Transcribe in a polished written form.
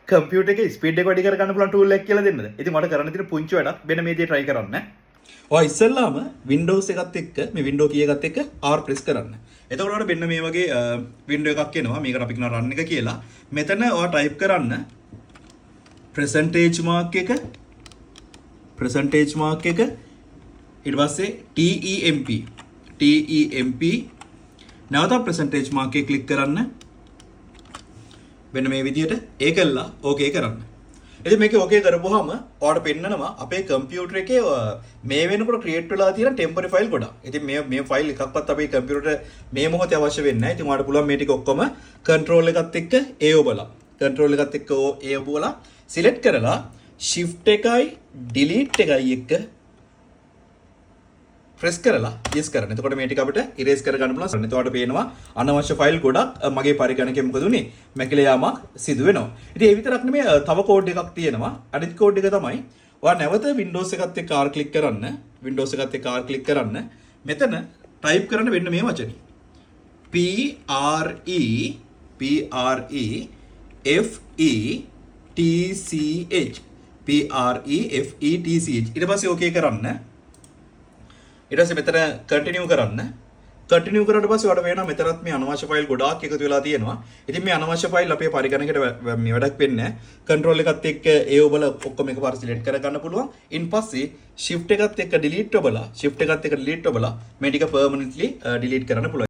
Computer එකේ speed එක වැඩි කර ගන්න පුළුවන් ටූල් එකක් කියලා දෙන්නද? ඉතින් මට කරන්න තියෙන පුංචි වැඩක් මෙන්න මේ දේ try කරන්න. ඔය ඉස්සෙල්ලාම Windows එකත් එක්ක මේ window key එකත් එක්ක R press කරන්න. එතකොට ඔයාලට මෙන්න මේ වගේ window එකක් එනවා. මේකට අපි කියනවා run එක කියලා. මෙතන ඔයා type කරන්න percentage mark එක ඊට පස්සේ TEMP නැවත percentage mark එක click කරන්න. මෙන්න මේ විදිහට ඒකල්ලා ඕකේ කරන්න. ඉතින් මේක ඕකේ කරපුවාම ඔයාලට පෙන්නනවා අපේ කම්පියුටර් එකේ මේ වෙනකොට ක්‍රියේට් වෙලා තියෙන ටෙම්පරරි ෆයිල් ගොඩක්. ඉතින් මේ ෆයිල් එකක්වත් අපේ කම්පියුටරට මේ මොහොතේ අවශ්‍ය වෙන්නේ නැහැ. ඉතින් ඔයාලට පුළුවන් මේ ටික ඔක්කොම කන්ට්‍රෝල් එකත් එක්ක ඒ ඔබලා. කන්ට්‍රෝල් එකත් එක්ක ඒ ඔබලා සිලෙක්ට් කරලා shift එකයි delete එකයි එක්ක press කරලා yes කරන්න. එතකොට මේ ටික අපිට erase කර ගන්න පුළුවන්. එතකොට පේනවා අනවශ්‍ය ෆයිල් ගොඩක් මගේ පරිගණකයේ මොකද උනේ? මැකිලා යාමක් සිදු වෙනවා. ඉතින් ඒ විතරක් නෙමෙයි තව කෝඩ් එකක් තියෙනවා. අනිත් කෝඩ් එක තමයි ඔයා නැවත Windows එකත් එක්ක R click කරන්න. Windows එකත් එක්ක R click කරන්න. මෙතන type කරන්න වෙන්න මේ වචනේ. PREFETCH ඊට පස්සේ okay කරන්න. ඊට පස්සේ මෙතන කන්ටිනියු කරන්න. කන්ටිනියු කරාට පස්සේ ඔයාලට වෙනවා මෙතනත් මේ අනවශ්‍ය ෆයිල් ගොඩාක් එකතු වෙලා තියෙනවා. ඉතින් මේ අනවශ්‍ය ෆයිල් අපේ පරිගණකයට මේ වැඩක් වෙන්නේ නැහැ. කන්ට්‍රෝල් එකත් එක්ක ඒ ඔබල ඔක්කොම එකපාර සිලෙක්ට් කර ගන්න පුළුවන්. ඉන් පස්සේ shift එකත් එක්ක delete ඔබලා මේ ටික permanently delete කරන්න පුළුවන්.